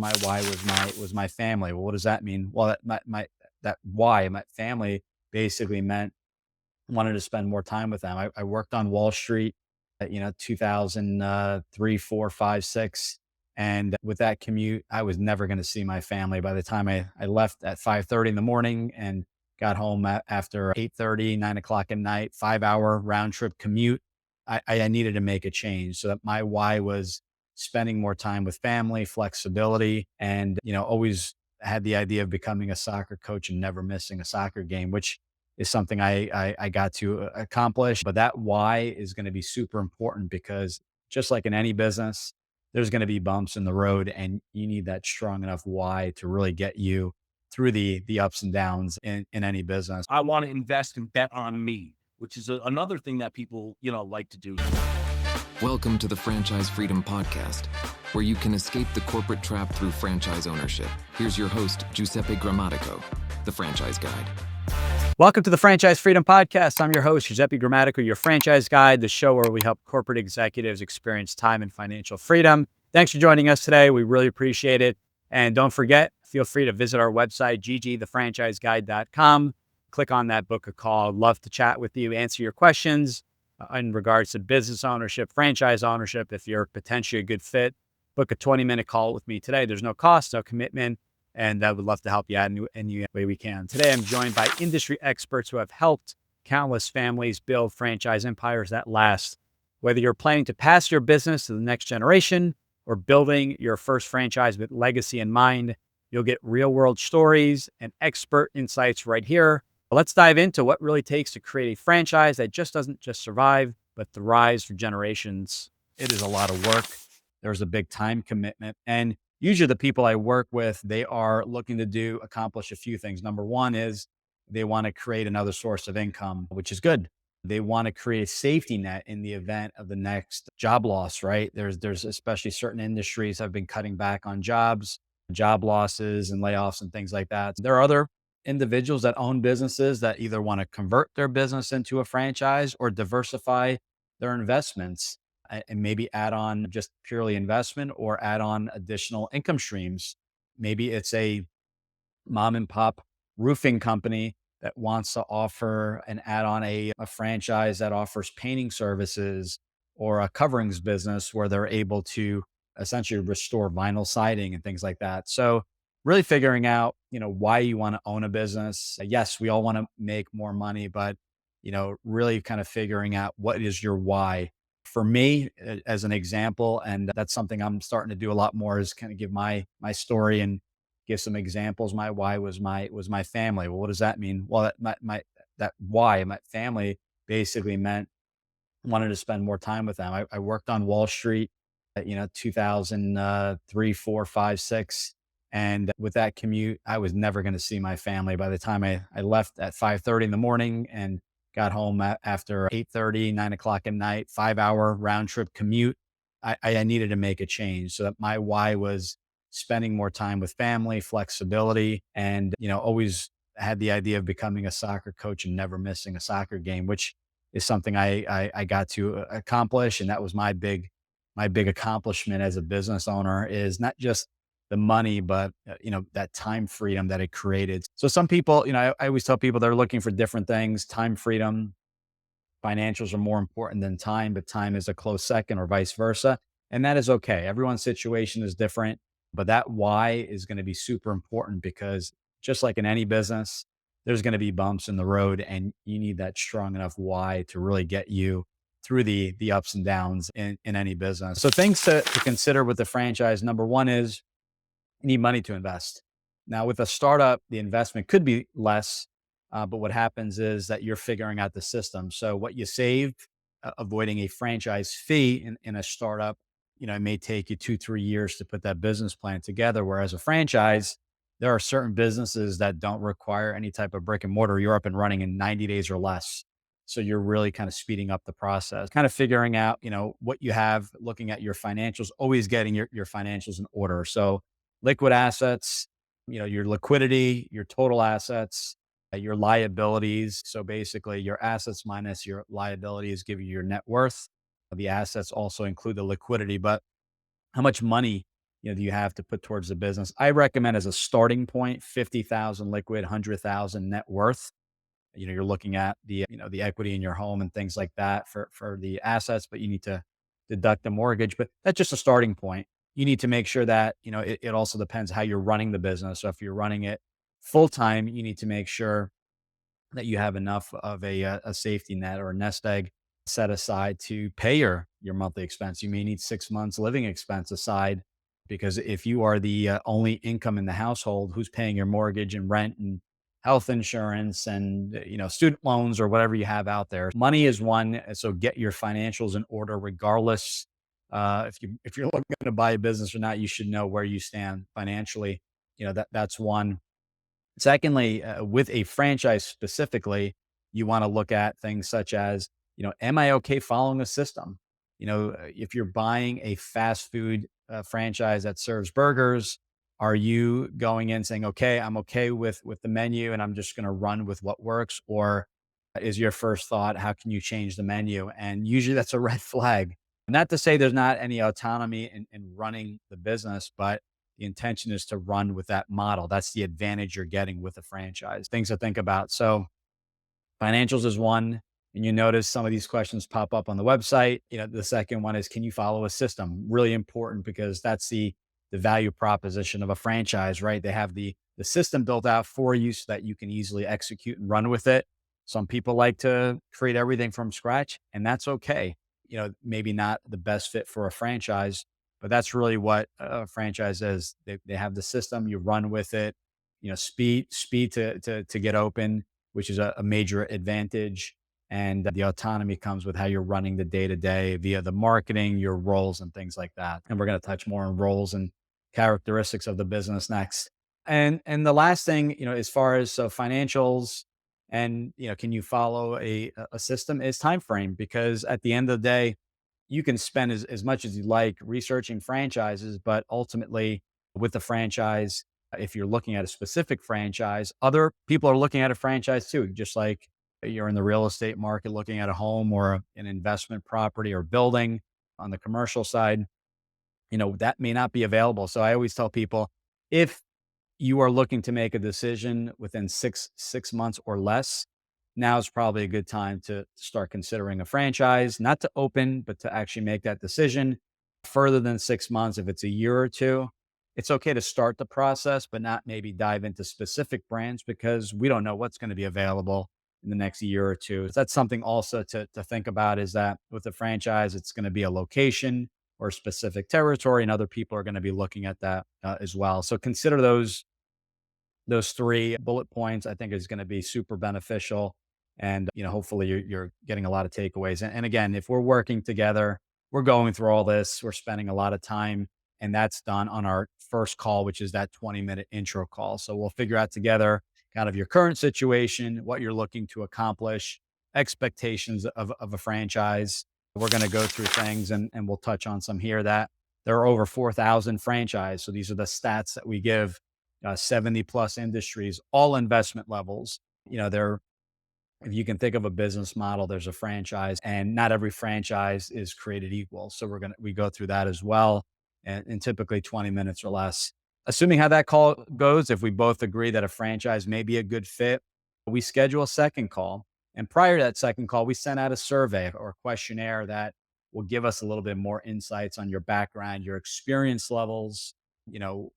My why was my family. Well, what does that mean? Well, that why, my family basically meant wanted to spend more time with them. I worked on Wall Street, 2003, 4, 5, 6. And with that commute, I was never going to see my family by the time I left at 5:30 in the morning and got home after 8:30, 9 o'clock at night, 5 hour round trip commute. I needed to make a change. So that my why was spending more time with family, flexibility, and, always had the idea of becoming a soccer coach and never missing a soccer game, which is something I got to accomplish. But that why is going to be super important because just like in any business, there's going to be bumps in the road, and you need that strong enough why to really get you through the ups and downs in any business. I want to invest and bet on me, which is another thing that people, like to do. Welcome to the Franchise Freedom Podcast, where you can escape the corporate trap through franchise ownership. Here's your host, Giuseppe Grammatico, the Franchise Guide. Welcome to the Franchise Freedom Podcast. I'm your host, Giuseppe Grammatico, your franchise guide, the show where we help corporate executives experience time and financial freedom. Thanks for joining us today. We really appreciate it. And don't forget, feel free to visit our website, ggthefranchiseguide.com. Click on that, book a call. I'd love to chat with you, answer your questions in regards to business ownership, franchise ownership. If you're potentially a good fit, book a 20-minute call with me today. There's no cost, no commitment. And I would love to help you out in any way we can. Today, I'm joined by industry experts who have helped countless families build franchise empires that last. Whether you're planning to pass your business to the next generation or building your first franchise with legacy in mind, you'll get real-world stories and expert insights right here. Let's dive into what really takes to create a franchise that just doesn't just survive, but thrives for generations. It is a lot of work. There's a big time commitment. And usually the people I work with, they are looking to accomplish a few things. Number one is they want to create another source of income, which is good. They want to create a safety net in the event of the next job loss, right? There's especially certain industries have been cutting back on jobs, job losses and layoffs and things like that. There are other individuals that own businesses that either want to convert their business into a franchise or diversify their investments and maybe add on just purely investment or add on additional income streams. Maybe it's a mom and pop roofing company that wants to offer and add on a franchise that offers painting services or a coverings business where they're able to essentially restore vinyl siding and things like that. So really figuring out, why you want to own a business. Yes, we all want to make more money, but, really kind of figuring out what is your why. For me, as an example, and that's something I'm starting to do a lot more, is kind of give my story and give some examples. My why was my family. Well, what does that mean? Well, that why, my family basically meant wanted to spend more time with them. I worked on Wall Street, 2003, 4, 5, 6. And with that commute, I was never going to see my family by the time I left at 5:30 in the morning and got home after 8:30, 9 o'clock at night, 5 hour round trip commute. I needed to make a change. So that my why was spending more time with family, flexibility, and, always had the idea of becoming a soccer coach and never missing a soccer game, which is something I got to accomplish. And that was my big accomplishment as a business owner, is not just the money, but that time freedom that it created. So some people, I always tell people they're looking for different things. Time freedom, financials are more important than time, but time is a close second, or vice versa. And that is okay. Everyone's situation is different, but that why is going to be super important because just like in any business, there's going to be bumps in the road, and you need that strong enough why to really get you through the ups and downs in any business. So things to consider with the franchise. Number one is you need money to invest. Now, with a startup, the investment could be less, but what happens is that you're figuring out the system. So what you save, avoiding a franchise fee in a startup, it may take you 2-3 years to put that business plan together. Whereas a franchise, there are certain businesses that don't require any type of brick and mortar. You're up and running in 90 days or less. So you're really kind of speeding up the process, kind of figuring out, what you have, looking at your financials, always getting your financials in order. So liquid assets, your liquidity, your total assets, your liabilities. So basically your assets minus your liabilities give you your net worth. The assets also include the liquidity, but how much money do you have to put towards the business? I recommend as a starting point, 50,000 liquid, 100,000 net worth. You're looking at the equity in your home and things like that for the assets, but you need to deduct the mortgage. But that's just a starting point. You need to make sure that, it also depends how you're running the business. So if you're running it full time, you need to make sure that you have enough of a safety net or a nest egg set aside to pay your monthly expense. You may need 6 months living expense aside, because if you are the only income in the household who's paying your mortgage and rent and health insurance and student loans or whatever you have out there, money is one. So get your financials in order, regardless. If you're looking to buy a business or not, you should know where you stand financially. That's one. Secondly, with a franchise specifically, you want to look at things such as, am I okay following a system? If you're buying a fast food franchise that serves burgers, are you going in saying, okay, I'm okay with the menu and I'm just going to run with what works? Or is your first thought, how can you change the menu? And usually that's a red flag. Not to say there's not any autonomy in running the business, but the intention is to run with that model. That's the advantage you're getting with a franchise. Things to think about. So financials is one. And you notice some of these questions pop up on the website. The second one is, can you follow a system? Really important, because that's the value proposition of a franchise, right? They have the system built out for you so that you can easily execute and run with it. Some people like to create everything from scratch, and that's okay. Maybe not the best fit for a franchise, but that's really what a franchise is. They have the system, you run with it, speed to get open, which is a major advantage. And the autonomy comes with how you're running the day to day via the marketing, your roles and things like that. And we're going to touch more on roles and characteristics of the business next. And the last thing, as far as financials and, can you follow a system, is time frame. Because at the end of the day, you can spend as much as you like researching franchises, but ultimately with the franchise, if you're looking at a specific franchise, other people are looking at a franchise too, just like you're in the real estate market looking at a home or an investment property or building on the commercial side, that may not be available. So I always tell people, if you are looking to make a decision within six months or less, now is probably a good time to start considering a franchise, not to open, but to actually make that decision. Further than 6 months, if it's a year or two, it's okay to start the process, but not maybe dive into specific brands, because we don't know what's going to be available in the next year or two. So that's something also to think about, is that with a franchise, it's going to be a location or a specific territory, and other people are going to be looking at that as well. So consider those three bullet points. I think is going to be super beneficial. And, hopefully you're getting a lot of takeaways. And again, if we're working together, we're going through all this, we're spending a lot of time, and that's done on our first call, which is that 20-minute intro call. So we'll figure out together kind of your current situation, what you're looking to accomplish, expectations of a franchise. We're going to go through things, and we'll touch on some here, that there are over 4,000 franchise. So these are the stats that we give, 70 plus industries, all investment levels. If you can think of a business model, there's a franchise, and not every franchise is created equal. So we go through that as well, and typically 20 minutes or less. Assuming how that call goes, if we both agree that a franchise may be a good fit, we schedule a second call. And prior to that second call, we send out a survey or a questionnaire that will give us a little bit more insights on your background, your experience levels,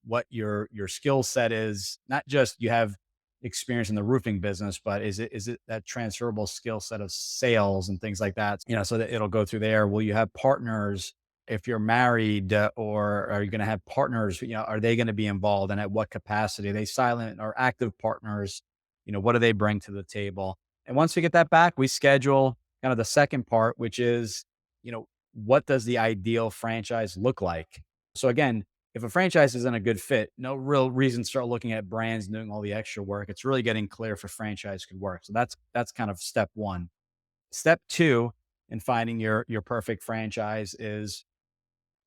what your skill set is. Not just you have experience in the roofing business, but is it that transferable skill set of sales and things like that? So that it'll go through there. Will you have partners? If you're married, or are you going to have partners? Are they going to be involved, and at what capacity? Are they silent or active partners? What do they bring to the table? And once we get that back, we schedule kind of the second part, which is, what does the ideal franchise look like? So again, if a franchise isn't a good fit, no real reason to start looking at brands and doing all the extra work. It's really getting clear if a franchise could work. So that's kind of step one. Step two in finding your perfect franchise is,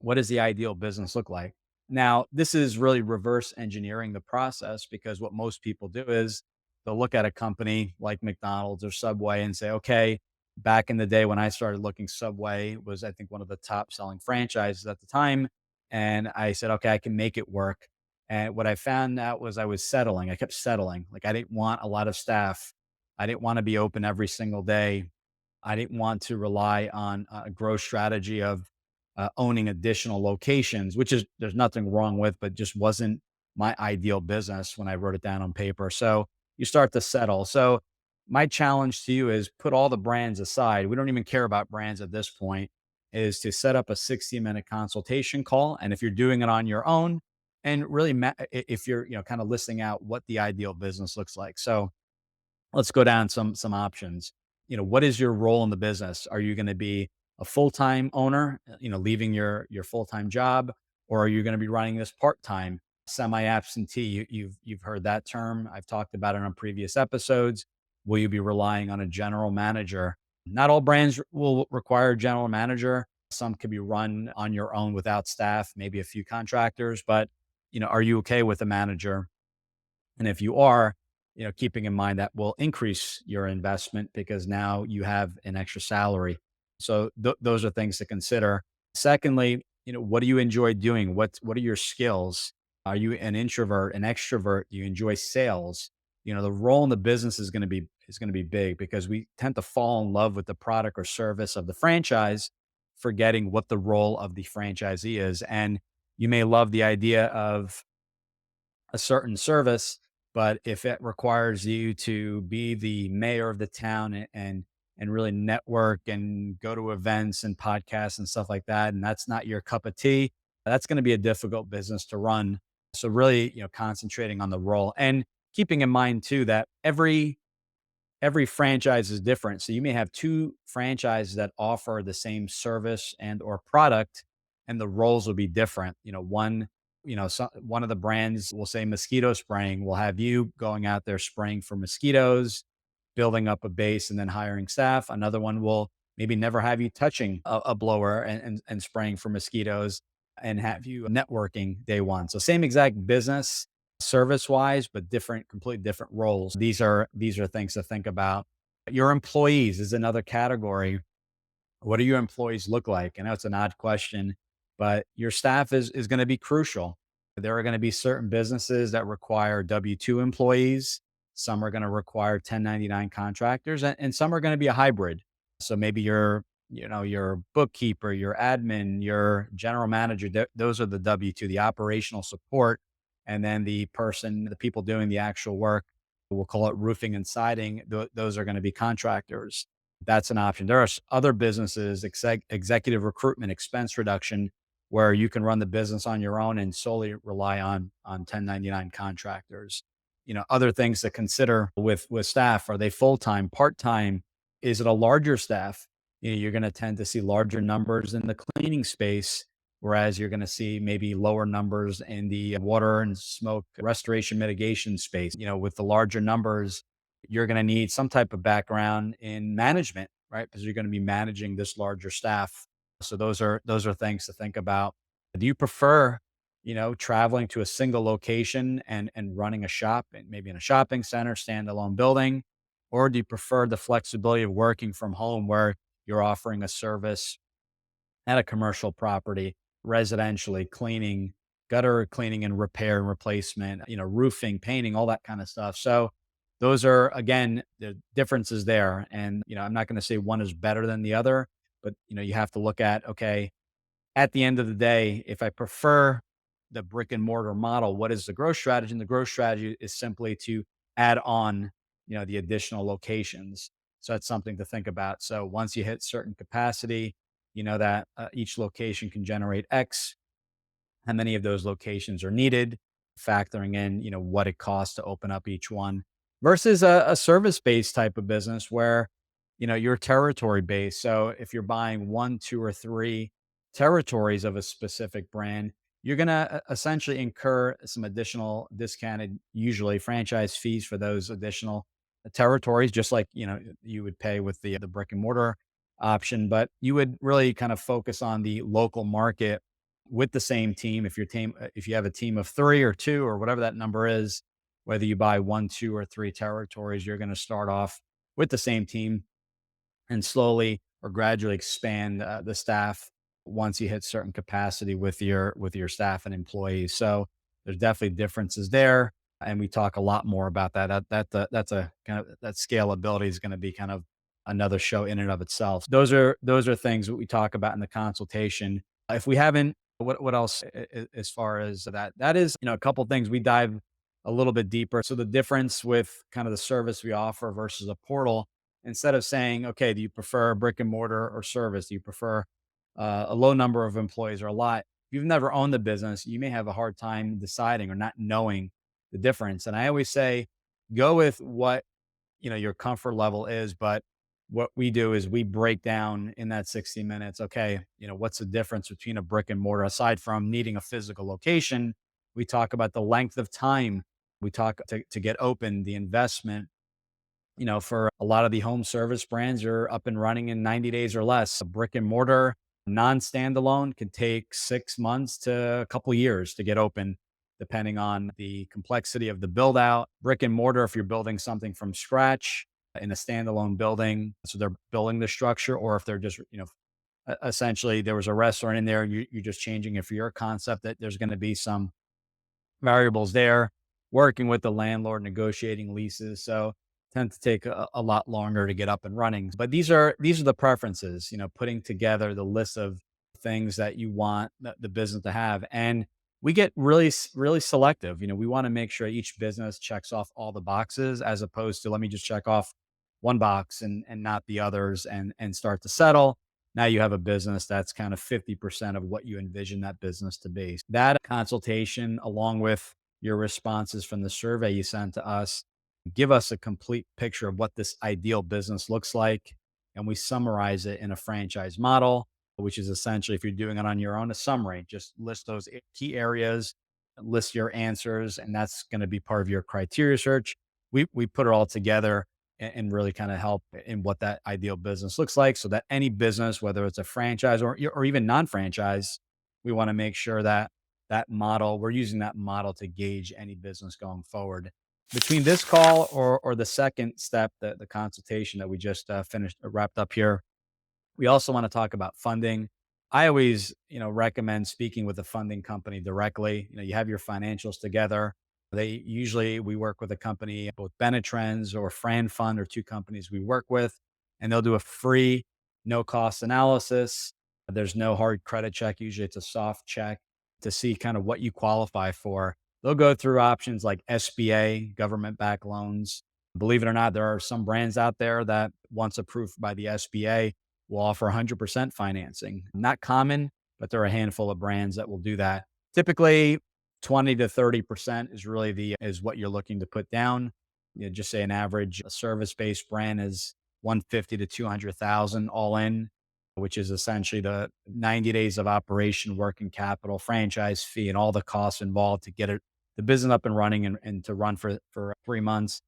what does the ideal business look like? Now, this is really reverse engineering the process, because what most people do is they'll look at a company like McDonald's or Subway and say, okay, back in the day when I started looking, Subway was, I think, one of the top selling franchises at the time. And I said, okay, I can make it work. And what I found out was I was settling. I kept settling. Like I didn't want a lot of staff. I didn't want to be open every single day. I didn't want to rely on a growth strategy of owning additional locations, which is there's nothing wrong with, but just wasn't my ideal business when I wrote it down on paper. So you start to settle. So my challenge to you is put all the brands aside. We don't even care about brands at this point, is to set up a 60-minute consultation call. And if you're doing it on your own, and really if you're, kind of listing out what the ideal business looks like. So let's go down some options. What is your role in the business? Are you going to be a full-time owner, leaving your full-time job, or are you going to be running this part-time, semi-absentee? You've heard that term. I've talked about it on previous episodes. Will you be relying on a general manager? Not all brands will require a general manager. Some can be run on your own without staff, maybe a few contractors, but are you okay with a manager? And if you are, keeping in mind that will increase your investment because now you have an extra salary. So those are things to consider. Secondly, what do you enjoy doing? What are your skills? Are you an introvert, an extrovert? Do you enjoy sales? The role in the business is going to be big because we tend to fall in love with the product or service of the franchise, forgetting what the role of the franchisee is. And you may love the idea of a certain service, but if it requires you to be the mayor of the town and really network and go to events and podcasts and stuff like that, and that's not your cup of tea, that's going to be a difficult business to run. So really, concentrating on the role and keeping in mind too that every franchise is different. So you may have two franchises that offer the same service and or product, and the roles will be different. One of the brands will say mosquito spraying will have you going out there spraying for mosquitoes, building up a base and then hiring staff. Another one will maybe never have you touching a blower and spraying for mosquitoes and have you networking day one. So same exact business service wise, but completely different roles. These are things to think about. Your employees is another category. What do your employees look like? I know it's an odd question, but your staff is going to be crucial. There are going to be certain businesses that require W-2 employees. Some are going to require 1099 contractors, and some are going to be a hybrid. So maybe your bookkeeper, your admin, your general manager, those are the W-2, the operational support. And then the people doing the actual work, we'll call it roofing and siding. Those are going to be contractors. That's an option. There are other businesses, executive recruitment, expense reduction, where you can run the business on your own and solely rely on 1099 contractors. Other things to consider with staff: are they full time, part time? Is it a larger staff? You're going to tend to see larger numbers in the cleaning space, whereas you're going to see maybe lower numbers in the water and smoke restoration mitigation space. With the larger numbers, you're going to need some type of background in management, right? Because you're going to be managing this larger staff. So those are things to think about. Do you prefer, traveling to a single location and running a shop and maybe in a shopping center, standalone building? Or do you prefer the flexibility of working from home where you're offering a service at a commercial property, residentially, cleaning, gutter cleaning and repair and replacement, roofing, painting, all that kind of stuff. So those are, again, the differences there. And, I'm not going to say one is better than the other, but, you have to look at, okay, at the end of the day, if I prefer the brick and mortar model, what is the growth strategy? And the growth strategy is simply to add on, the additional locations. So that's something to think about. So once you hit certain capacity, that each location can generate X, how many of those locations are needed, factoring in, what it costs to open up each one versus a service-based type of business where, you're territory based. So if you're buying one, two, or three territories of a specific brand, you're going to essentially incur some additional discounted, usually franchise fees for those additional territories, just like, you would pay with the brick and mortar option, but you would really kind of focus on the local market with the same team. If you have a team of three or two or whatever that number is, whether you buy one, two, or three territories, you're going to start off with the same team and slowly or gradually expand the staff once you hit certain capacity with your staff and employees. So there's definitely differences there. And we talk a lot more about that. That's a kind of that scalability is going to be kind of another show in and of itself. Those are things that we talk about in the consultation. If we haven't, what else as far as that? That is, a couple of things we dive a little bit deeper. So the difference with kind of the service we offer versus a portal, instead of saying, okay, do you prefer brick and mortar or service? Do you prefer a low number of employees or a lot? If you've never owned the business, you may have a hard time deciding or not knowing the difference. And I always say, go with what your comfort level is. But what we do is we break down in that 60 minutes. Okay, what's the difference between a brick and mortar aside from needing a physical location? We talk about the length of time we talk to get open, the investment. For a lot of the home service brands are up and running in 90 days or less. A brick and mortar non-standalone can take 6 months to a couple years to get open, depending on the complexity of the build out. Brick and mortar, if you're building something from scratch in a standalone building, so they're building the structure, or if they're just, essentially there was a restaurant in there, you're just changing it for your concept, that there's going to be some variables there, working with the landlord, negotiating leases. So tend to take a lot longer to get up and running. But these are the preferences, putting together the list of things that you want the business to have. And we get really, really selective. We want to make sure each business checks off all the boxes, as opposed to let me just check off one box and not the others and start to settle. Now you have a business that's kind of 50% of what you envision that business to be. That consultation, along with your responses from the survey you sent to us, give us a complete picture of what this ideal business looks like. And we summarize it in a franchise model, which is essentially, if you're doing it on your own, a summary. Just list those key areas, list your answers, and that's going to be part of your criteria search. We put it all together and really kind of help in what that ideal business looks like, so that any business, whether it's a franchise or even non-franchise, we want to make sure that we're using that model to gauge any business going forward. Between this call or the second step, the consultation that we just wrapped up here, we also want to talk about funding. I always, recommend speaking with a funding company directly. You have your financials together. We work with a company, both Benetrends or Fran Fund are two companies we work with, and they'll do a free, no cost analysis. There's no hard credit check. Usually it's a soft check to see kind of what you qualify for. They'll go through options like SBA, government backed loans. Believe it or not, there are some brands out there that, once approved by the SBA, will offer 100% financing. Not common, but there are a handful of brands that will do that. Typically, 20 to 30% is what you're looking to put down. Just say an average service-based brand is 150 to 200,000 all in, which is essentially the 90 days of operation, working capital, franchise fee, and all the costs involved to get the business up and running and to run for 3 months.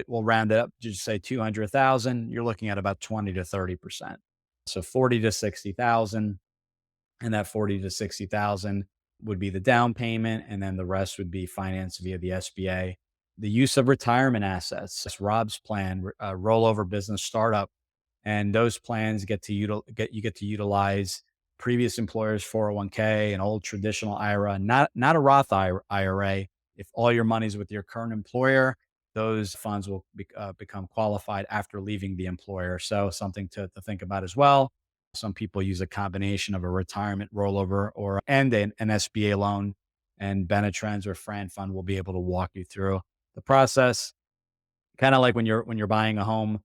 We'll round it up to just say 200,000. You're looking at about 20 to 30%. So 40 to 60,000, and that 40 to 60,000 would be the down payment, and then the rest would be financed via the SBA. The use of retirement assets, this Rob's plan, rollover business startup, and those plans you get to utilize previous employers' 401k, an old traditional IRA, not a Roth IRA. If all your money's with your current employer, those funds will become qualified after leaving the employer. So something to think about as well. Some people use a combination of a retirement rollover and an SBA loan, and Benetrends or Fran Fund will be able to walk you through the process. Kind of like when you're buying a home,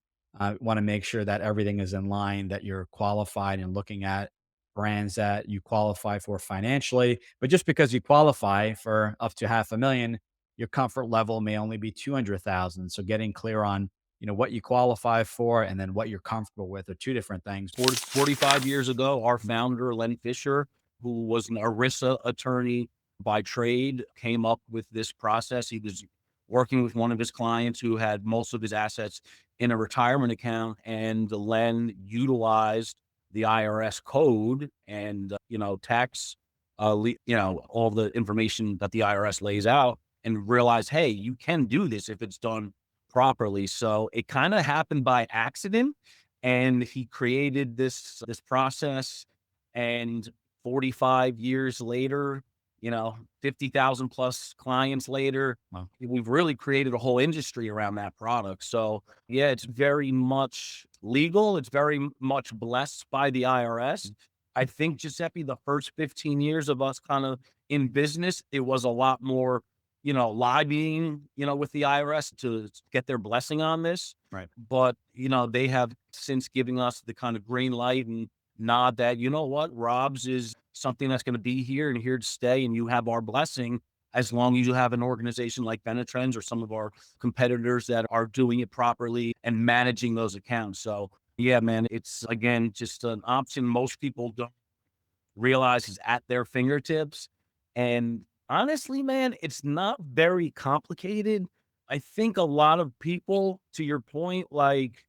want to make sure that everything is in line, that you're qualified and looking at brands that you qualify for financially. But just because you qualify for up to $500,000, your comfort level may only be 200,000. So getting clear on what you qualify for and then what you're comfortable with are two different things. 45 years ago, our founder, Len Fisher, who was an ERISA attorney by trade, came up with this process. He was working with one of his clients who had most of his assets in a retirement account, and Len utilized the IRS code and, tax, all the information that the IRS lays out, and realized, hey, you can do this if it's done properly. So it kind of happened by accident, and he created this process, and 45 years later, 50,000 plus clients later, Wow. we've really created a whole industry around that product. So yeah, it's very much legal. It's very much blessed by the IRS. I think, Giuseppe, the first 15 years of us kind of in business, it was a lot more, lobbying, with the IRS to get their blessing on this. Right. But, they have since giving us the kind of green light and nod that, you know what, Rob's is something that's going to be here and here to stay. And you have our blessing as long as you have an organization like Benetrends or some of our competitors that are doing it properly and managing those accounts. So yeah, man, it's again, just an option most people don't realize is at their fingertips. And honestly, man, it's not very complicated. I think a lot of people, to your point, like,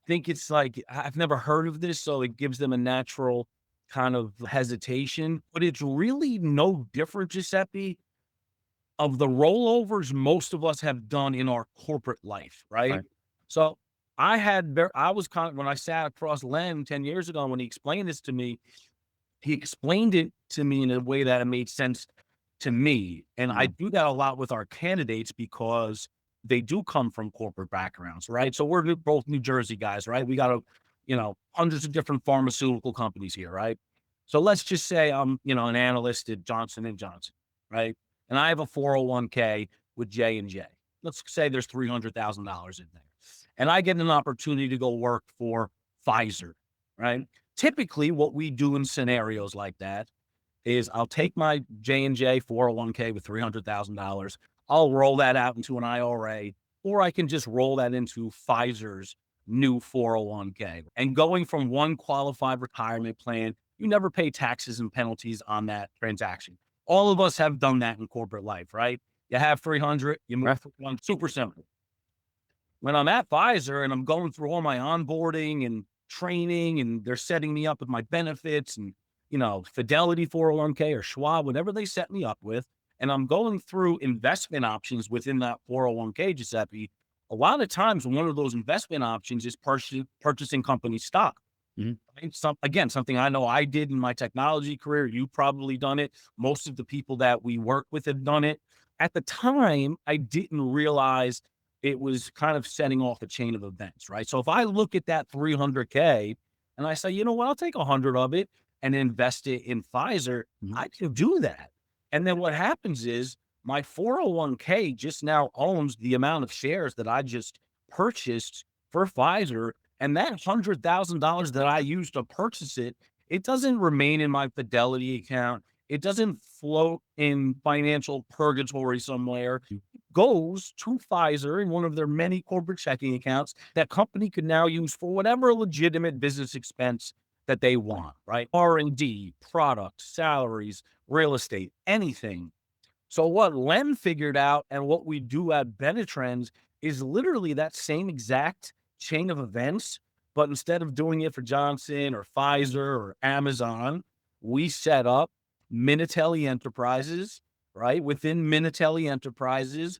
think it's like, I've never heard of this, so it gives them a natural kind of hesitation, but it's really no different, Giuseppe, of the rollovers most of us have done in our corporate life, right? Right. So I was kind of, when I sat across Len 10 years ago, when he explained this to me, he explained it to me in a way that it made sense to me. And I do that a lot with our candidates because they do come from corporate backgrounds, right? So we're both New Jersey guys, right? We got hundreds of different pharmaceutical companies here, right? So let's just say I'm, an analyst at Johnson and Johnson, right? And I have a 401k with J&J. Let's say there's $300,000 in there. And I get an opportunity to go work for Pfizer, right? Typically, what we do in scenarios like that is I'll take my J&J 401k with $300,000. I'll roll that out into an IRA, or I can just roll that into Pfizer's new 401k. And going from one qualified retirement plan, you never pay taxes and penalties on that transaction. All of us have done that in corporate life, right? You have 300, you move on, super simple. When I'm at Pfizer and I'm going through all my onboarding and training, and they're setting me up with my benefits and, Fidelity 401k or Schwab, whatever they set me up with, and I'm going through investment options within that 401k, Giuseppe, a lot of times one of those investment options is purchasing company stock. Right? Something I know I did in my technology career. You've probably done it. Most of the people that we work with have done it. At the time, I didn't realize it was kind of setting off a chain of events, right? So if I look at that 300K and I say, you know what, I'll take 100 of it and invest it in Pfizer, I can do that. And then what happens is my 401k just now owns the amount of shares that I just purchased for Pfizer. And that $100,000 that I used to purchase it, it doesn't remain in my Fidelity account. It doesn't float in financial purgatory somewhere. It goes to Pfizer in one of their many corporate checking accounts that company could now use for whatever legitimate business expense that they want, right? R&D, product, salaries, real estate, anything. So what Len figured out and what we do at Benetrends is literally that same exact chain of events, but instead of doing it for Johnson or Pfizer or Amazon, we set up Minatelli Enterprises, right? Within Minatelli Enterprises,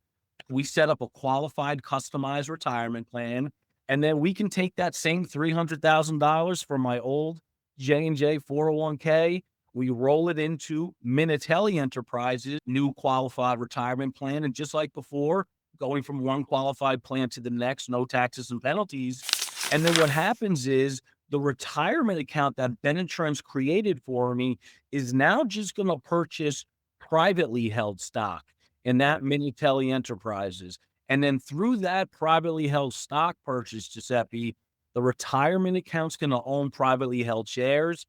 we set up a qualified customized retirement plan. And then we can take that same $300,000 from my old J&J 401k. We roll it into Minatelli Enterprises, new qualified retirement plan. And just like before, going from one qualified plan to the next, no taxes and penalties. And then what happens is the retirement account that Benetrends created for me is now just going to purchase privately held stock in that Minatelli Enterprises. And then through that privately held stock purchase, Giuseppe, the retirement account's going to own privately held shares.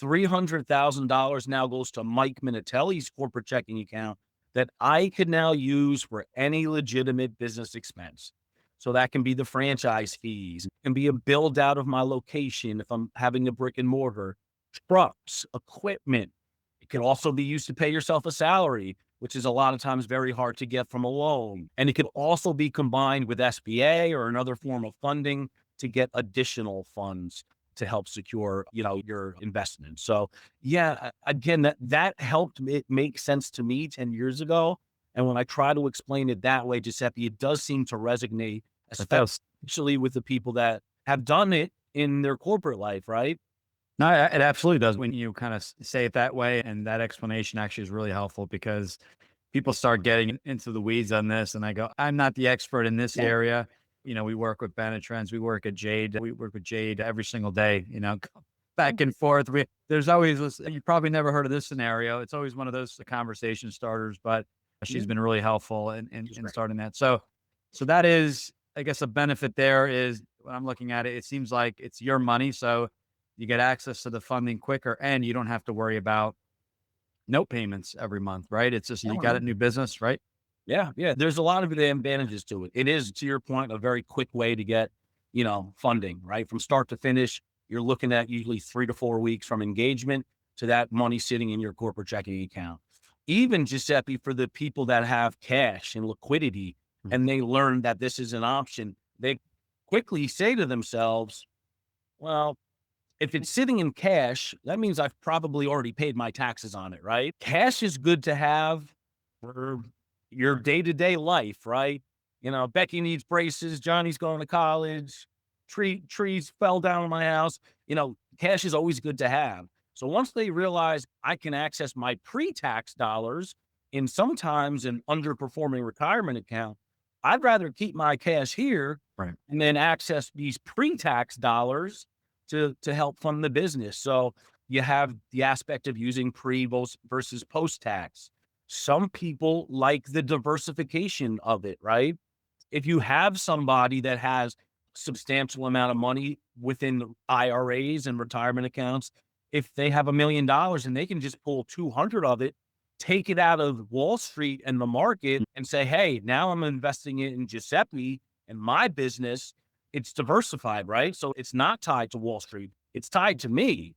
$300,000 now goes to Mike Minatelli's corporate checking account that I could now use for any legitimate business expense. So that can be the franchise fees, it can be a build out of my location if I'm having a brick and mortar, trucks, equipment. It can also be used to pay yourself a salary, which is a lot of times very hard to get from a loan. And it can also be combined with SBA or another form of funding to get additional funds to help secure, your investment. So yeah, again, that helped it make sense to me 10 years ago. And when I try to explain it that way, Giuseppe, it does seem to resonate, especially with the people that have done it in their corporate life, right? No, it absolutely does when you kind of say it that way. And that explanation actually is really helpful because people start getting into the weeds on this. And I go, I'm not the expert in this Yeah. area. We work with Benetrends, we work with Jade every single day, back and forth. There's always this, you probably never heard of this scenario. It's always one of those conversation starters, but Yeah. she's been really helpful She's in great. starting that. So that is, I guess, a benefit there is when I'm looking at it, it seems like it's your money. So you get access to the funding quicker and you don't have to worry about note payments every month, right? It's just, you got a new business, right? Yeah, yeah. There's a lot of advantages to it. It is, to your point, a very quick way to get, funding, right? From start to finish, you're looking at usually 3 to 4 weeks from engagement to that money sitting in your corporate checking account. Even Giuseppe, for the people that have cash and liquidity Mhm. and they learn that this is an option, they quickly say to themselves, well, if it's sitting in cash, that means I've probably already paid my taxes on it, right? Cash is good to have for your day-to-day life, right? Becky needs braces, Johnny's going to college, trees fell down in my house. Cash is always good to have. So once they realize I can access my pre-tax dollars in sometimes an underperforming retirement account, I'd rather keep my cash here Right. and then access these pre-tax dollars to help fund the business. So you have the aspect of using versus post tax. Some people like the diversification of it, right? If you have somebody that has substantial amount of money within IRAs and retirement accounts, if they have $1 million and they can just pull 200 of it, take it out of Wall Street and the market and say, hey, now I'm investing it in Giuseppe and my business. It's diversified, right? So it's not tied to Wall Street. It's tied to me.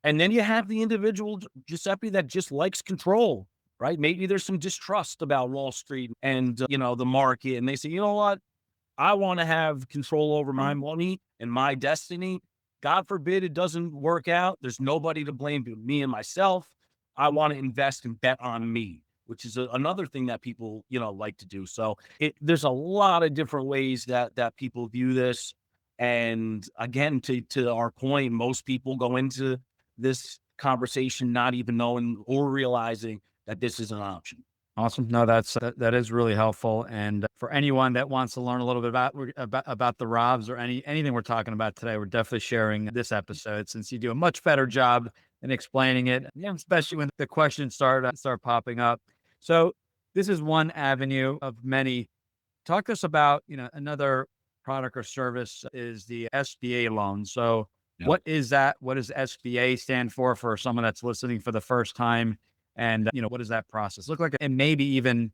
And then you have the individual Giuseppe that just likes control, right? Maybe there's some distrust about Wall Street and, the market. And they say, you know what? I want to have control over my money and my destiny. God forbid it doesn't work out. There's nobody to blame but me and myself. I want to invest and bet on me, which is another thing that people, like to do. So there's a lot of different ways that people view this. And again, to our point, most people go into this conversation not even knowing or realizing that this is an option. Awesome. No, that is really helpful. And for anyone that wants to learn a little bit about the ROBs or anything we're talking about today, we're definitely sharing this episode since you do a much better job in explaining it, especially when the questions start popping up. So this is one avenue of many. Talk to us about another product or service is the SBA loan. So Yeah. what is that? What does SBA stand for someone that's listening for the first time? And, what does that process look like? And maybe even,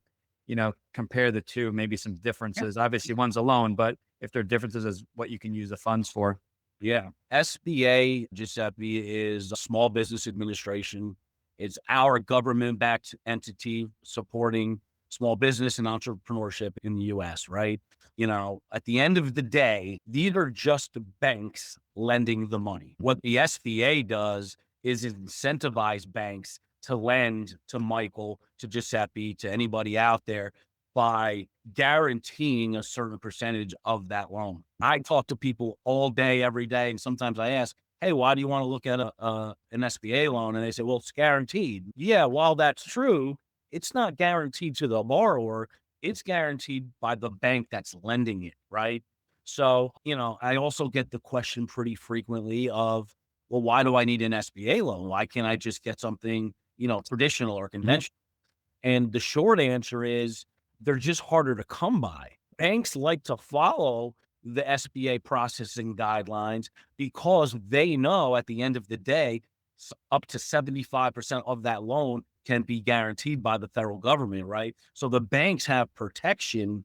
compare the two, maybe some differences. Obviously, one's a loan, but if there are differences as what you can use the funds for. Yeah. SBA, Giuseppe, is a small business administration. It's our government backed entity supporting small business and entrepreneurship in the US, right? At the end of the day, these are just banks lending the money. What the SBA does is incentivize banks to lend to Michael, to Giuseppe, to anybody out there by guaranteeing a certain percentage of that loan. I talk to people all day, every day, and sometimes I ask, hey, why do you want to look at an SBA loan? And they say, well, it's guaranteed. Yeah, while that's true, it's not guaranteed to the borrower. It's guaranteed by the bank that's lending it, right? So, I also get the question pretty frequently of, well, why do I need an SBA loan? Why can't I just get something, traditional or conventional? And the short answer is they're just harder to come by. Banks like to follow the SBA processing guidelines because they know at the end of the day, up to 75% of that loan can be guaranteed by the federal government, right? So the banks have protection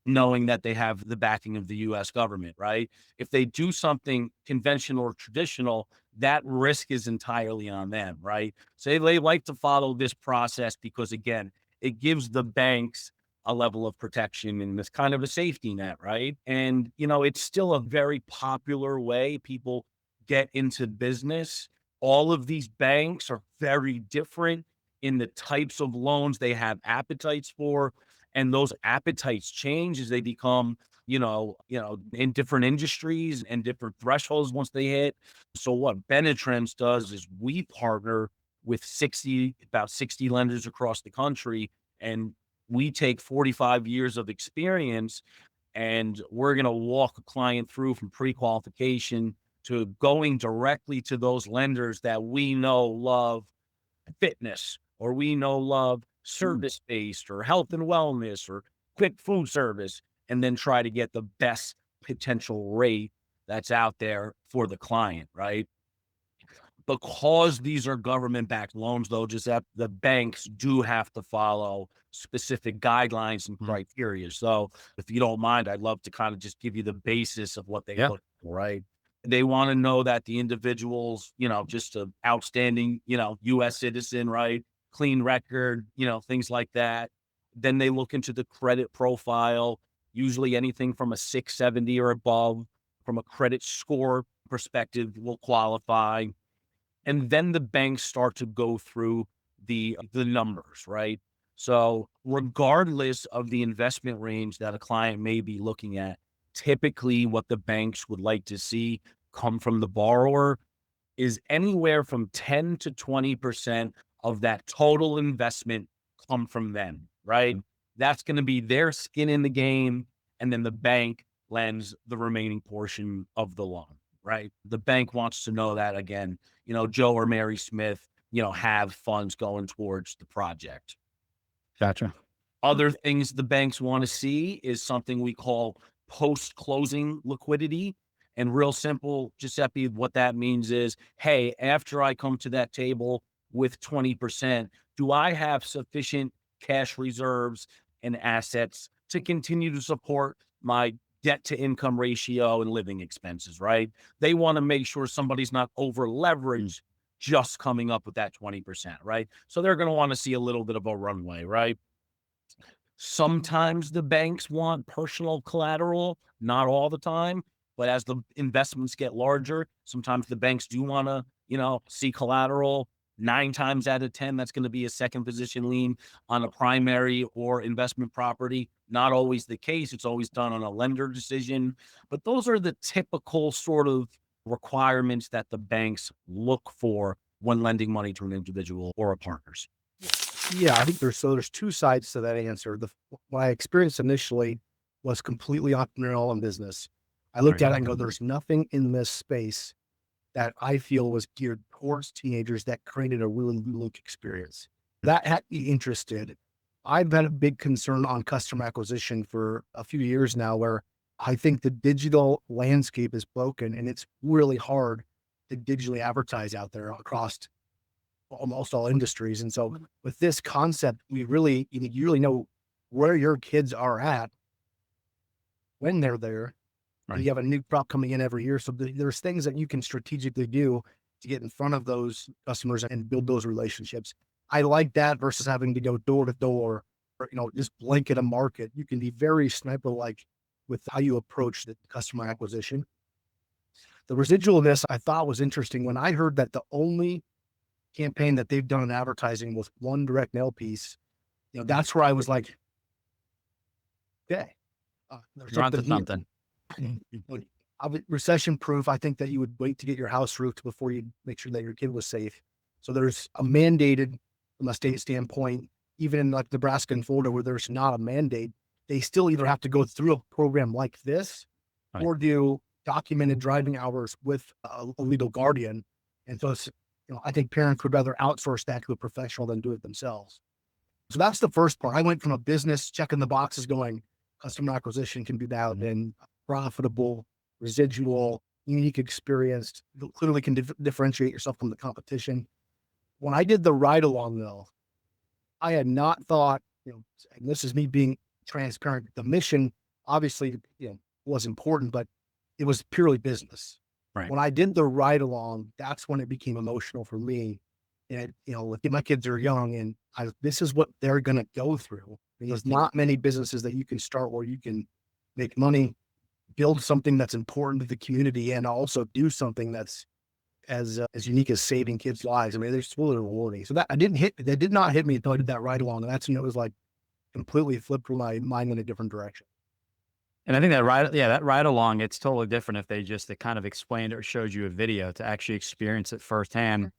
knowing that they have the backing of the US government, right? If they do something conventional or traditional, that risk is entirely on them, right? So they like to follow this process because, again, it gives the banks a level of protection and this kind of a safety net, right? And, it's still a very popular way people get into business. All of these banks are very different in the types of loans they have appetites for. And those appetites change as they become in different industries and different thresholds once they hit. So what Benetrends does is we partner with about 60 lenders across the country, and we take 45 years of experience, and we're going to walk a client through from pre-qualification to going directly to those lenders that we know love fitness, or we know love service-based or health and wellness or quick food service, and then try to get the best potential rate that's out there for the client, right? Because these are government-backed loans, though, Giuseppe, the banks do have to follow specific guidelines and criteria. So if you don't mind, I'd love to kind of just give you the basis of what they look for, right? They want to know that the individual's, just an outstanding, U.S. citizen, right? Clean record, things like that. Then they look into the credit profile, usually anything from a 670 or above, from a credit score perspective will qualify. And then the banks start to go through the numbers, right? So regardless of the investment range that a client may be looking at, typically what the banks would like to see come from the borrower is anywhere from 10 to 20% of that total investment come from them, right? That's going to be their skin in the game. And then the bank lends the remaining portion of the loan, right? The bank wants to know that, again, Joe or Mary Smith, have funds going towards the project. Gotcha. Other things the banks want to see is something we call post-closing liquidity. And real simple, Giuseppe, what that means is, hey, after I come to that table with 20%, do I have sufficient cash reserves and assets to continue to support my debt to income ratio and living expenses, right? They want to make sure somebody's not over leveraged just coming up with that 20%, right? So they're going to want to see a little bit of a runway, right? Sometimes the banks want personal collateral, not all the time, but as the investments get larger, sometimes the banks do want to, see collateral. 9 times out of 10, that's going to be a second position lien on a primary or investment property. Not always the case. It's always done on a lender decision. But those are the typical sort of requirements that the banks look for when lending money to an individual or a partners. Yeah, I think there's two sides to that answer. What I experienced initially was completely entrepreneurial and business. I looked at it and go, there's nothing in this space that I feel was geared towards teenagers that created a really unique experience. That had me interested. I've had a big concern on customer acquisition for a few years now, where I think the digital landscape is broken and it's really hard to digitally advertise out there across almost all industries. And so with this concept, you really know where your kids are at when they're there. Right. You have a new crop coming in every year. So there's things that you can strategically do to get in front of those customers and build those relationships. I like that versus having to go door to door or, just blanket a market. You can be very sniper-like with how you approach the customer acquisition. The residualness I thought was interesting when I heard that the only campaign that they've done in advertising was one direct mail piece. That's where I was like, okay, there's something. Recession proof. I think that you would wait to get your house roofed before you make sure that your kid was safe. So there's a mandated from a state standpoint, even in like Nebraska and Florida where there's not a mandate, they still either have to go through a program like this or do documented driving hours with a legal guardian. And so it's, I think parents would rather outsource that to a professional than do it themselves. So that's the first part. I went from a business checking the boxes going, customer acquisition can be that, and profitable, residual, unique experience, clearly can differentiate yourself from the competition. When I did the ride along though, I had not thought, and this is me being transparent, the mission obviously, was important, but it was purely business. Right. When I did the ride along, that's when it became emotional for me. And, my kids are young and this is what they're going to go through. There's not many businesses that you can start where you can make money, build something that's important to the community, and also do something that's as unique as saving kids' lives. I mean, they're really rewarding. So that did not hit me until I did that ride along. And that's when it was like completely flipped my mind in a different direction. And I think that ride along, it's totally different if they kind of explained or showed you a video to actually experience it firsthand.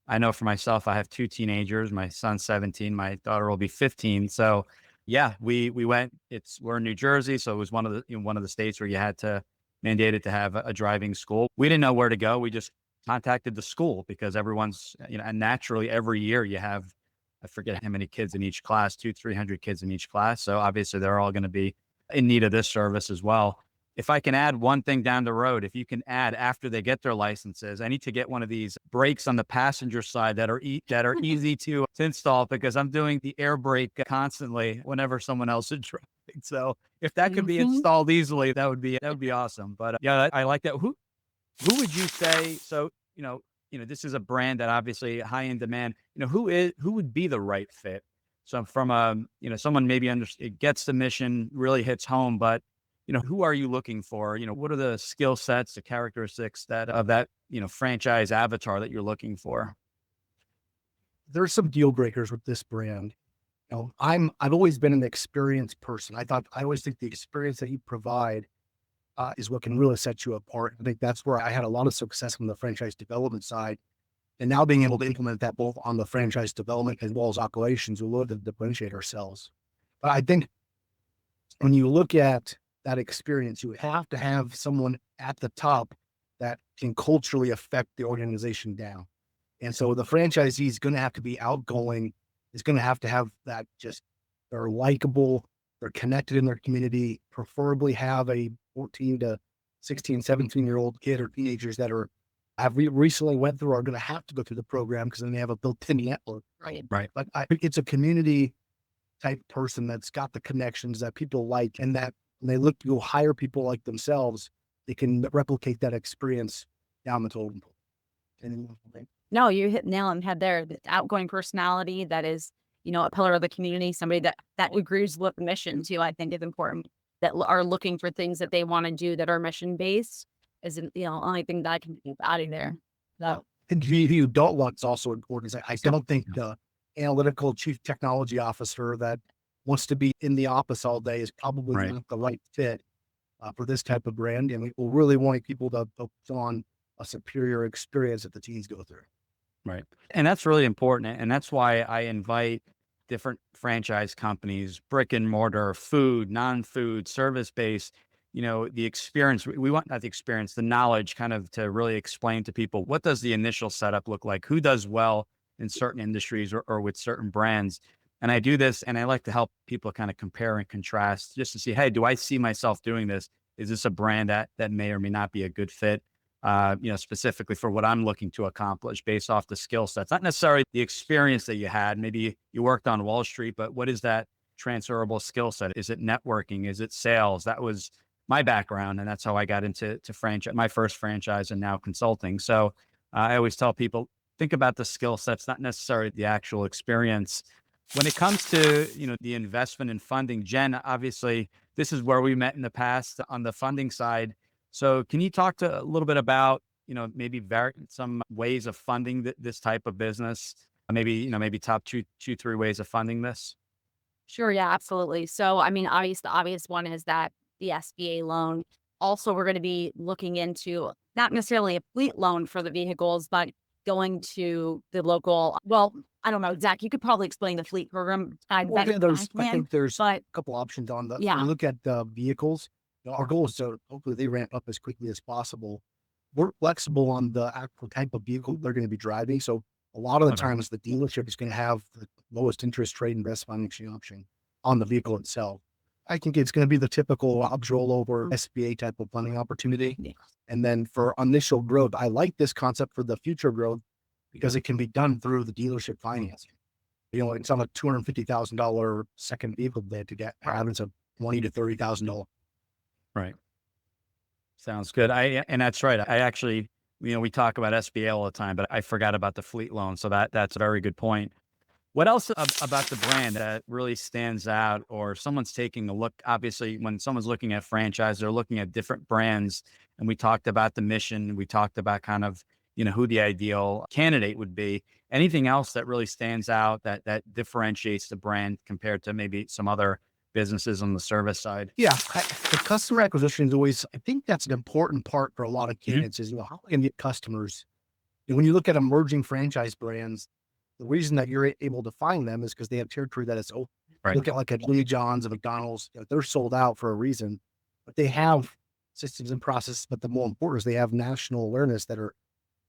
I know for myself, I have two teenagers. My son's 17, my daughter will be 15. So yeah, we went, we're in New Jersey. So it was one of the states where you had to mandate it to have a driving school. We didn't know where to go. We just contacted the school because everyone's, and naturally every year you have, I forget how many kids in each class, 300 kids in each class. So obviously they're all going to be in need of this service as well. If I can add one thing down the road, if you can add after they get their licenses, I need to get one of these brakes on the passenger side that are easy to install, because I'm doing the air brake constantly whenever someone else is driving. So if that could be installed easily, that would be awesome. But yeah, I like that. Who would you say? So this is a brand that obviously high in demand. Who would be the right fit? So from someone maybe gets the mission, really hits home, but who are you looking for? What are the skill sets, the characteristics of that franchise avatar that you're looking for? There's some deal breakers with this brand. I've always been an experienced person. I always think the experience that you provide is what can really set you apart. I think that's where I had a lot of success on the franchise development side. And now being able to implement that both on the franchise development as well as operations, we love to differentiate ourselves. But I think when you look at that experience, you have to have someone at the top that can culturally affect the organization down. And so the franchisee is going to have to be outgoing, is going to have that, just they're likable, they're connected in their community, preferably have a 14 to 16, 17-year-old kid or teenagers that have recently went through, are going to have to go through the program because then they have a built-in network. Right. But I think it's a community type person that's got the connections that people like, and that when they look to go hire people like themselves, they can replicate that experience down the totem pole. No, you hit nail on the head there. The outgoing personality that is, a pillar of the community, somebody that agrees with the mission too, I think is important, that are looking for things that they want to do that are mission based isn't the only thing that I can keep out of there. So. And the adult one's also important. I don't think the analytical chief technology officer that wants to be in the office all day is probably not the right fit for this type of brand. And we really want people to focus on a superior experience that the teens go through. Right. And that's really important. And that's why I invite different franchise companies, brick and mortar, food, non-food, service-based, the experience. We want not the experience, the knowledge, kind of to really explain to people, what does the initial setup look like? Who does well in certain industries or with certain brands? And I do this, and I like to help people kind of compare and contrast just to see, hey, do I see myself doing this? Is this a brand that may or may not be a good fit? Specifically for what I'm looking to accomplish based off the skill sets, not necessarily the experience that you had. Maybe you worked on Wall Street, but what is that transferable skill set? Is it networking? Is it sales? That was my background. And that's how I got into my first franchise and now consulting. So I always tell people, think about the skill sets, not necessarily the actual experience. When it comes to, the investment and funding, Jen, obviously this is where we met in the past on the funding side. So can you talk a little bit about, maybe some ways of funding this type of business? Maybe top two, three ways of funding this? Sure. Yeah, absolutely. So, the obvious one is that the SBA loan. Also, we're going to be looking into not necessarily a fleet loan for the vehicles, but going to the local, I don't know, Zach, you could probably explain the fleet program. I think there's a couple options on the, when you look at the vehicles. Our goal is to hopefully they ramp up as quickly as possible. We're flexible on the actual type of vehicle they're going to be driving. So a lot of the times the dealership is going to have the lowest interest rate and best financing option on the vehicle itself. I think it's going to be the typical jobs rollover SBA type of funding opportunity. Yeah. And then for initial growth, I like this concept for the future growth because it can be done through the dealership financing. It's on a $250,000 second vehicle bid to get having a $20,000 to $30,000. Right. Sounds good. And that's right. I actually, we talk about SBA all the time, but I forgot about the fleet loan. So that's a very good point. What else about the brand that really stands out, or someone's taking a look? Obviously, when someone's looking at franchise, they're looking at different brands. And we talked about the mission. We talked about kind of, who the ideal candidate would be. Anything else that really stands out that differentiates the brand compared to maybe some other businesses on the service side? Yeah, the customer acquisition is always, I think that's an important part for a lot of candidates is, how can you get customers? And when you look at emerging franchise brands, the reason that you're able to find them is because they have territory that is open. Right. Look at like a Lee John's and McDonald's, they're sold out for a reason, but they have systems and processes. But the more important is they have national awareness that are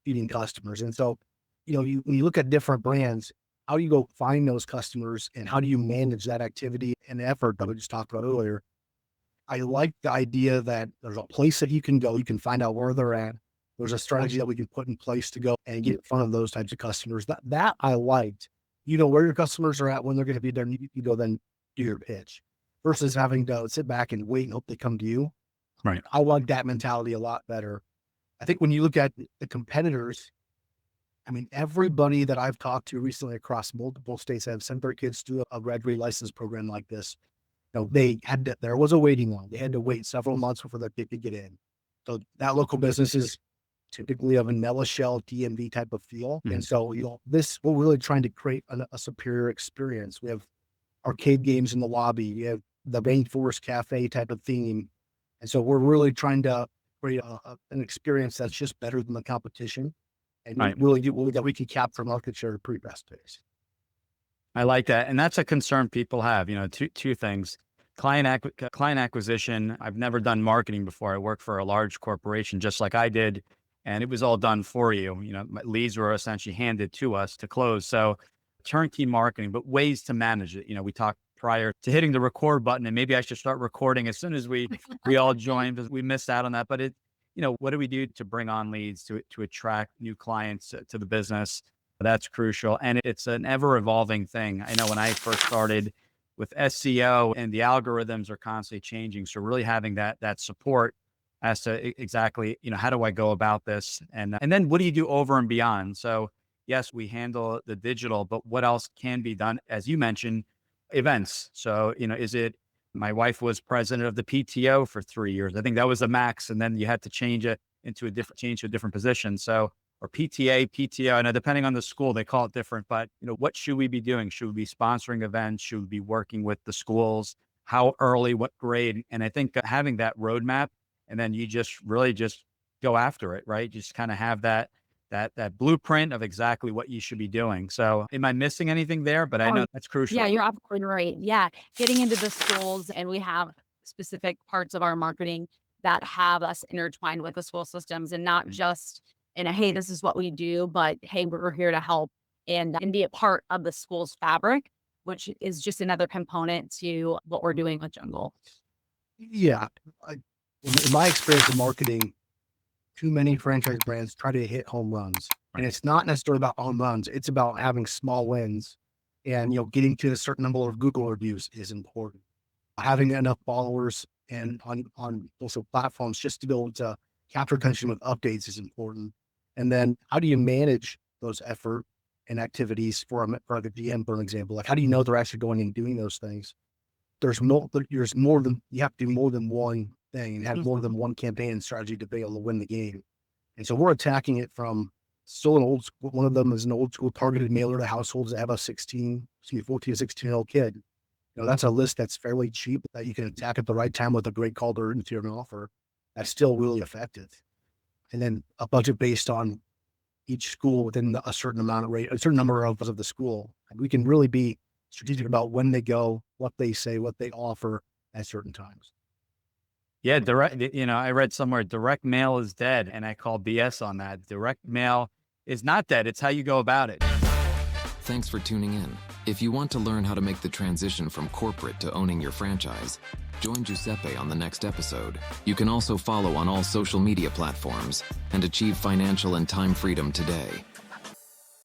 feeding customers. And so, when you look at different brands, how do you go find those customers and how do you manage that activity and effort that we just talked about earlier? I like the idea that there's a place that you can go, you can find out where they're at. There's a strategy that we can put in place to go and get in front of those types of customers. That I liked. You know where your customers are at, when they're going to be there, and you go then do your pitch versus having to sit back and wait and hope they come to you. Right. I like that mentality a lot better. I think when you look at the competitors, I mean, everybody that I've talked to recently across multiple states have sent their kids to a red license program like this. There was a waiting line. They had to wait several months before they could get in. So that local business is typically a vanilla shell DMV type of feel. Mhm. And so, we're really trying to create a superior experience. We have arcade games in the lobby. We have the Rainforest Cafe type of theme. And so we're really trying to create an experience that's just better than the competition. And Right. really that we can capture market share pretty fast pace. I like that. And that's a concern people have, two things. Client acquisition. I've never done marketing before. I worked for a large corporation just like I did, and it was all done for you. Leads were essentially handed to us to close. So turnkey marketing, but ways to manage it. We talked prior to hitting the record button, and maybe I should start recording as soon as we all joined, because we missed out on that. But what do we do to bring on leads, to attract new clients to the business? That's crucial. And it's an ever evolving thing. I know when I first started with SEO, and the algorithms are constantly changing. So really having that support as to exactly, how do I go about this? And then what do you do over and beyond? So yes, we handle the digital, but what else can be done? As you mentioned, events. So, my wife was president of the PTO for 3 years. I think that was the max. And then you had to change to a different position. So, or PTA, PTO, I know depending on the school, they call it different, but what should we be doing? Should we be sponsoring events? Should we be working with the schools? How early, what grade? And I think having that roadmap, and then you just really just go after it, right? Just kind of have that blueprint of exactly what you should be doing. So am I missing anything there? But I know that's crucial. Yeah, you're absolutely right. Yeah. Getting into the schools, and we have specific parts of our marketing that have us intertwined with the school systems, and not just in hey, this is what we do, but hey, we're here to help and be a part of the school's fabric, which is just another component to what we're doing with Jungle. Yeah. In my experience in marketing, too many franchise brands try to hit home runs. And it's not necessarily about home runs. It's about having small wins. And, getting to a certain number of Google reviews is important. Having enough followers and on social platforms just to be able to capture attention with updates is important. And then how do you manage those effort and activities for the GM, for an example? Like, how do you know they're actually going and doing those things? You have to do more than one thing and have more than one campaign and strategy to be able to win the game. And so we're attacking it from still an old school. One of them is an old school targeted mailer to households that have a 14 to 16-year-old kid. That's a list that's fairly cheap that you can attack at the right time with a great call to urgency or an offer. That's still really effective. And then a budget based on each school within a certain amount of rate, a certain number of the school. And we can really be strategic about when they go, what they say, what they offer at certain times. Yeah, I read somewhere direct mail is dead, and I call BS on that. Direct mail is not dead. It's how you go about it. Thanks for tuning in. If you want to learn how to make the transition from corporate to owning your franchise, join Giuseppe on the next episode. You can also follow on all social media platforms and achieve financial and time freedom today.